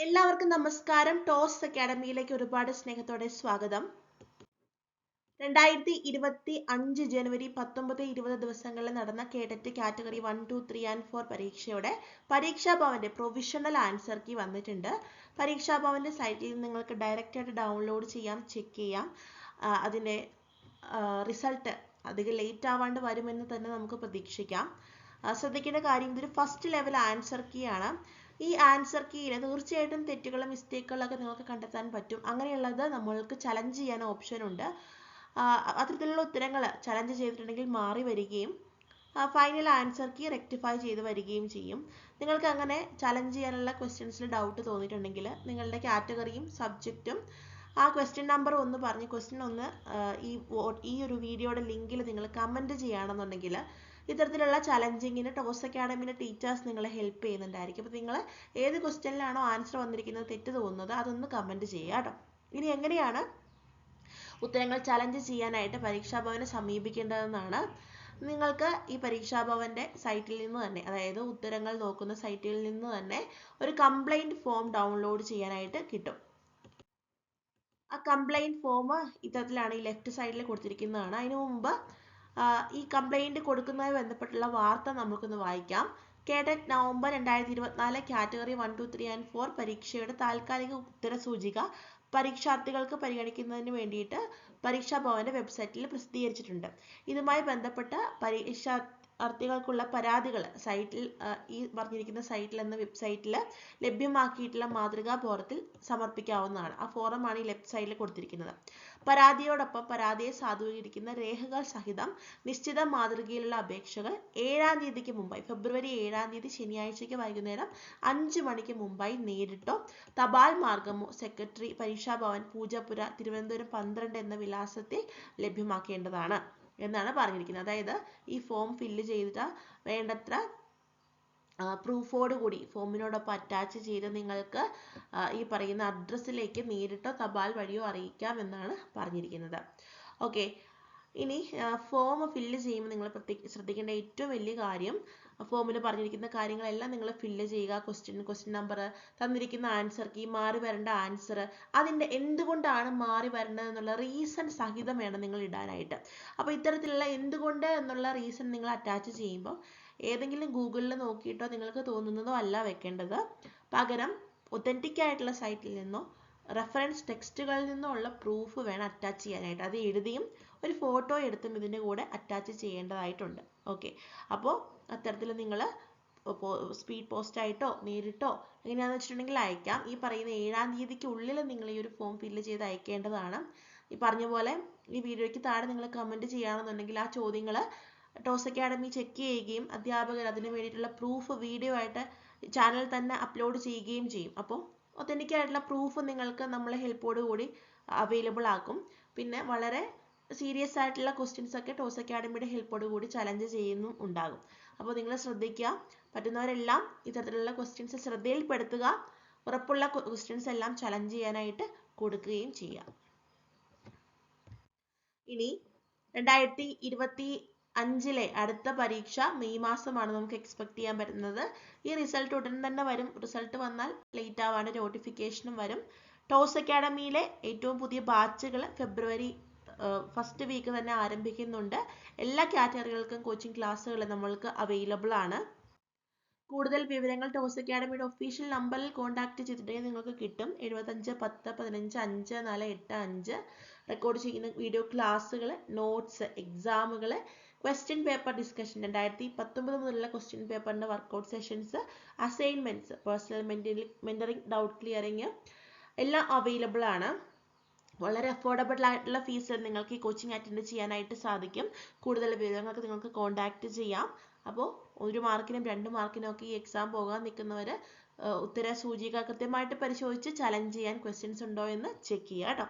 എല്ലാവർക്കും നമസ്കാരം. ടോസ് അക്കാഡമിയിലേക്ക് ഒരുപാട് സ്നേഹത്തോടെ സ്വാഗതം. 2025 ജനുവരി 19-20 ദിവസങ്ങളിൽ നടന്ന കേഡറ്റ് കാറ്റഗറി 1, 2, 3 and 4 പരീക്ഷയുടെ പരീക്ഷാഭവന്റെ പ്രൊവിഷണൽ ആൻസർ കീ വന്നിട്ടുണ്ട്. പരീക്ഷാഭവന്റെ സൈറ്റിൽ നിങ്ങൾക്ക് ഡയറക്റ്റ് ആയിട്ട് ഡൗൺലോഡ് ചെയ്യാം, ചെക്ക് ചെയ്യാം. അതിന്റെ റിസൾട്ട് അധികം ലേറ്റ് ആവാണ്ട് വരുമെന്ന് തന്നെ നമുക്ക് പ്രതീക്ഷിക്കാം. ശ്രദ്ധിക്കേണ്ട കാര്യം, ഇതൊരു ഫസ്റ്റ് ലെവൽ ആൻസർ കീ ആണ്. ഈ ആൻസർ കീയിൽ തീർച്ചയായിട്ടും തെറ്റുകളും മിസ്റ്റേക്കുകളൊക്കെ നിങ്ങൾക്ക് കണ്ടെത്താൻ പറ്റും. അങ്ങനെയുള്ളത് നമ്മൾക്ക് ചലഞ്ച് ചെയ്യാൻ ഓപ്ഷൻ ഉണ്ട്. അത്തരത്തിലുള്ള ഉത്തരങ്ങൾ ചലഞ്ച് ചെയ്തിട്ടുണ്ടെങ്കിൽ മാറി വരികയും ഫൈനൽ ആൻസർ കീ റെക്ടിഫൈ ചെയ്ത് വരികയും ചെയ്യും. നിങ്ങൾക്ക് അങ്ങനെ ചലഞ്ച് ചെയ്യാനുള്ള ക്വസ്റ്റ്യൻസിൽ ഡൗട്ട് തോന്നിയിട്ടുണ്ടെങ്കിൽ നിങ്ങളുടെ കാറ്റഗറിയും സബ്ജക്റ്റും ആ ക്വസ്റ്റ്യൻ നമ്പർ ഒന്ന് പറഞ്ഞ് ക്വസ്റ്റ്യൻ ഒന്ന് ഈ ഒരു വീഡിയോയുടെ ലിങ്കിൽ നിങ്ങൾ കമൻറ്റ് ചെയ്യുകയാണെന്നുണ്ടെങ്കിൽ ഇത്തരത്തിലുള്ള ചലഞ്ചിങ്ങിന് ടോസ് അക്കാഡമിയിലെ ടീച്ചേഴ്സ് നിങ്ങളെ ഹെൽപ്പ് ചെയ്യുന്നുണ്ടായിരിക്കും. അപ്പോൾ നിങ്ങൾ ഏത് ക്വസ്റ്റ്യനിലാണോ ആൻസർ വന്നിരിക്കുന്നത് തെറ്റ് തോന്നുന്നത് അതൊന്ന് കമൻറ്റ് ചെയ്യുക കേട്ടോ. ഇനി എങ്ങനെയാണ് ഉത്തരങ്ങൾ ചലഞ്ച് ചെയ്യാനായിട്ട് പരീക്ഷാഭവനെ സമീപിക്കേണ്ടതെന്നാണ്. നിങ്ങൾക്ക് ഈ പരീക്ഷാഭവന്റെ സൈറ്റിൽ നിന്ന് തന്നെ, അതായത് ഉത്തരങ്ങൾ നോക്കുന്ന സൈറ്റിൽ നിന്ന് തന്നെ ഒരു കംപ്ലൈന്റ് ഫോം ഡൗൺലോഡ് ചെയ്യാനായിട്ട് കിട്ടും. ആ കംപ്ലൈന്റ് ഫോം ഇത്തരത്തിലാണ് ഈ ലെഫ്റ്റ് സൈഡിൽ കൊടുത്തിരിക്കുന്നതാണ്. അതിനു മുമ്പ് ഈ കംപ്ലൈന്റ് കൊടുക്കുന്നതുമായി ബന്ധപ്പെട്ടുള്ള വാർത്ത നമുക്കൊന്ന് വായിക്കാം. കേഡറ്റ് നവംബർ 2024 കാറ്റഗറി 1, 2, 3 and 4 പരീക്ഷയുടെ താൽക്കാലിക ഉത്തര സൂചിക പരീക്ഷാർത്ഥികൾക്ക് പരിഗണിക്കുന്നതിന് വേണ്ടിയിട്ട് പരീക്ഷാഭവന്റെ വെബ്സൈറ്റിൽ പ്രസിദ്ധീകരിച്ചിട്ടുണ്ട്. ഇതുമായി ബന്ധപ്പെട്ട പരീക്ഷാർത്ഥികൾക്കുള്ള പരാതികൾ സൈറ്റിൽ ഈ പറഞ്ഞിരിക്കുന്ന സൈറ്റിൽ എന്ന വെബ്സൈറ്റിൽ ലഭ്യമാക്കിയിട്ടുള്ള മാതൃകാ ഫോറത്തിൽ സമർപ്പിക്കാവുന്നതാണ്. ആ ഫോറമാണ് ഈ ലെഫ്റ്റ് സൈഡിൽ കൊടുത്തിരിക്കുന്നത്. പരാതിയോടൊപ്പം പരാതിയെ സാധൂകരിക്കുന്ന രേഖകൾ സഹിതം നിശ്ചിത മാതൃകയിലുള്ള അപേക്ഷകൾ 7-ാം തീയതിക്ക് മുമ്പായി, ഫെബ്രുവരി 7-ാം തീയതി ശനിയാഴ്ചയ്ക്ക് വൈകുന്നേരം 5 മണിക്ക് മുമ്പായി നേരിട്ടോ തപാൽ മാർഗമോ സെക്രട്ടറി പരീക്ഷാഭവൻ, പൂജപ്പുര, തിരുവനന്തപുരം 12 എന്ന വിലാസത്തിൽ ലഭ്യമാക്കേണ്ടതാണ് എന്നാണ് പറഞ്ഞിരിക്കുന്നത്. അതായത് ഈ ഫോം ഫില്ല് ചെയ്തിട്ട് വേണ്ടത്ര പ്രൂഫോട് കൂടി ഫോമിനോടൊപ്പം അറ്റാച്ച് ചെയ്ത് നിങ്ങൾക്ക് ഈ പറയുന്ന അഡ്രസ്സിലേക്ക് നേരിട്ടോ തപാൽ വഴിയോ അറിയിക്കാം എന്നാണ് പറഞ്ഞിരിക്കുന്നത്. ഓക്കെ, ഇനി ഫോം ഫില്ല് ചെയ്യുമ്പോൾ നിങ്ങൾ ശ്രദ്ധിക്കേണ്ട ഏറ്റവും വലിയ കാര്യം, ഫോമിൽ പറഞ്ഞിരിക്കുന്ന കാര്യങ്ങളെല്ലാം നിങ്ങൾ ഫില്ല് ചെയ്യുക. ക്വസ്റ്റ്യൻ നമ്പർ, തന്നിരിക്കുന്ന ആൻസർ കീ, മാറി വരേണ്ട ആൻസർ, അതിൻ്റെ എന്തുകൊണ്ടാണ് മാറി വരേണ്ടത് എന്നുള്ള റീസൺ സഹിതം വേണം നിങ്ങൾ ഇടാനായിട്ട്. അപ്പോൾ ഇത്തരത്തിലുള്ള എന്തുകൊണ്ട് എന്നുള്ള റീസൺ നിങ്ങൾ അറ്റാച്ച് ചെയ്യുമ്പോൾ ഏതെങ്കിലും ഗൂഗിളിൽ നോക്കിയിട്ടോ നിങ്ങൾക്ക് തോന്നുന്നതോ അല്ല വെക്കേണ്ടത്. പകരം ഒത്തൻറ്റിക് ആയിട്ടുള്ള സൈറ്റിൽ നിന്നോ റെഫറൻസ് ടെക്സ്റ്റുകളിൽ നിന്നോ ഉള്ള പ്രൂഫ് വേണം അറ്റാച്ച് ചെയ്യാനായിട്ട്. അത് എഴുതിയും ഒരു ഫോട്ടോ എടുത്തും ഇതിൻ്റെ കൂടെ അറ്റാച്ച് ചെയ്യേണ്ടതായിട്ടുണ്ട്. ഓക്കെ, അപ്പോൾ അത്തരത്തിൽ നിങ്ങൾ സ്പീഡ് പോസ്റ്റായിട്ടോ നേരിട്ടോ എങ്ങനെയാണെന്ന് വെച്ചിട്ടുണ്ടെങ്കിൽ അയക്കാം. ഈ പറയുന്ന 7-ാം തീയതിക്ക് ഉള്ളിൽ നിങ്ങൾ ഈ ഒരു ഫോം ഫില്ല് ചെയ്ത് അയക്കേണ്ടതാണ്. ഈ പറഞ്ഞ പോലെ ഈ വീഡിയോയ്ക്ക് താഴെ നിങ്ങൾ കമൻറ്റ് ചെയ്യുകയാണെന്നുണ്ടെങ്കിൽ ആ ചോദ്യങ്ങൾ ടോസ് അക്കാഡമി ചെക്ക് ചെയ്യുകയും അധ്യാപകർ അതിന് വേണ്ടിയിട്ടുള്ള പ്രൂഫ് വീഡിയോ ആയിട്ട് ചാനൽ തന്നെ അപ്ലോഡ് ചെയ്യുകയും ചെയ്യും. അപ്പോൾ ഒത്തൻറ്റിക് ആയിട്ടുള്ള പ്രൂഫ് നിങ്ങൾക്ക് നമ്മളെ ഹെൽപ്പോട് കൂടി അവൈലബിൾ ആക്കും. പിന്നെ വളരെ സീരിയസ് ആയിട്ടുള്ള ക്വസ്റ്റ്യൻസ് ഒക്കെ ടോസ് അക്കാഡമിയുടെ ഹെൽപ്പോട് കൂടി ചലഞ്ച് ചെയ്യുന്നും ഉണ്ടാകും. അപ്പോൾ നിങ്ങൾ ശ്രദ്ധിക്കുക, പറ്റുന്നവരെല്ലാം ഇത്തരത്തിലുള്ള ക്വസ്റ്റ്യൻസ് ശ്രദ്ധയിൽപ്പെടുത്തുക. ഉറപ്പുള്ള ക്വസ്റ്റ്യൻസ് എല്ലാം ചലഞ്ച് ചെയ്യാനായിട്ട് കൊടുക്കുകയും ചെയ്യുക. ഇനി 2025 അടുത്ത പരീക്ഷ മെയ് മാസമാണ് നമുക്ക് എക്സ്പെക്ട് ചെയ്യാൻ പറ്റുന്നത്. ഈ റിസൾട്ട് ഉടൻ തന്നെ വരും. റിസൾട്ട് വന്നാൽ ലേറ്റ് ആവാണ്ട് നോട്ടിഫിക്കേഷനും വരും. ടോസ് അക്കാഡമിയിലെ ഏറ്റവും പുതിയ ബാച്ചുകൾ ഫെബ്രുവരി ഫസ്റ്റ് വീക്ക് തന്നെ ആരംഭിക്കുന്നുണ്ട്. എല്ലാ കാറ്റഗറികൾക്കും കോച്ചിങ് ക്ലാസ്സുകൾ നമ്മൾക്ക് അവൈലബിൾ ആണ്. കൂടുതൽ വിവരങ്ങൾ ടോസ് അക്കാഡമിയുടെ ഒഫീഷ്യൽ നമ്പറിൽ കോൺടാക്ട് ചെയ്തിട്ടുണ്ടെങ്കിൽ നിങ്ങൾക്ക് കിട്ടും. 75 10 15 5 4 8 5 റെക്കോർഡ് ചെയ്യുന്ന വീഡിയോ ക്ലാസ്സുകൾ, നോട്ട്സ്, എക്സാമുകൾ, ക്വസ്റ്റ്യൻ പേപ്പർ ഡിസ്കഷൻ, 2019 മുതലുള്ള ക്വസ്റ്റ്യൻ പേപ്പറിൻ്റെ workout sessions, assignments, personal mentoring, doubt clearing എല്ലാം അവൈലബിൾ ആണ്. വളരെ അഫോർഡബിൾ ആയിട്ടുള്ള ഫീസിൽ നിങ്ങൾക്ക് ഈ കോച്ചിങ് അറ്റൻഡ് ചെയ്യാനായിട്ട് സാധിക്കും. കൂടുതൽ വിവരങ്ങൾക്ക് നിങ്ങൾക്ക് കോൺടാക്ട് ചെയ്യാം. അപ്പോൾ 1 മാർക്കിനും 2 മാർക്കിനും ഒക്കെ ഈ എക്സാം പോകാൻ നിൽക്കുന്നവർ ഉത്തര സൂചിക കൃത്യമായിട്ട് പരിശോധിച്ച് ചലഞ്ച് ചെയ്യാൻ ക്വസ്റ്റ്യൻസ് ഉണ്ടോ എന്ന് ചെക്ക് ചെയ്യുക കേട്ടോ.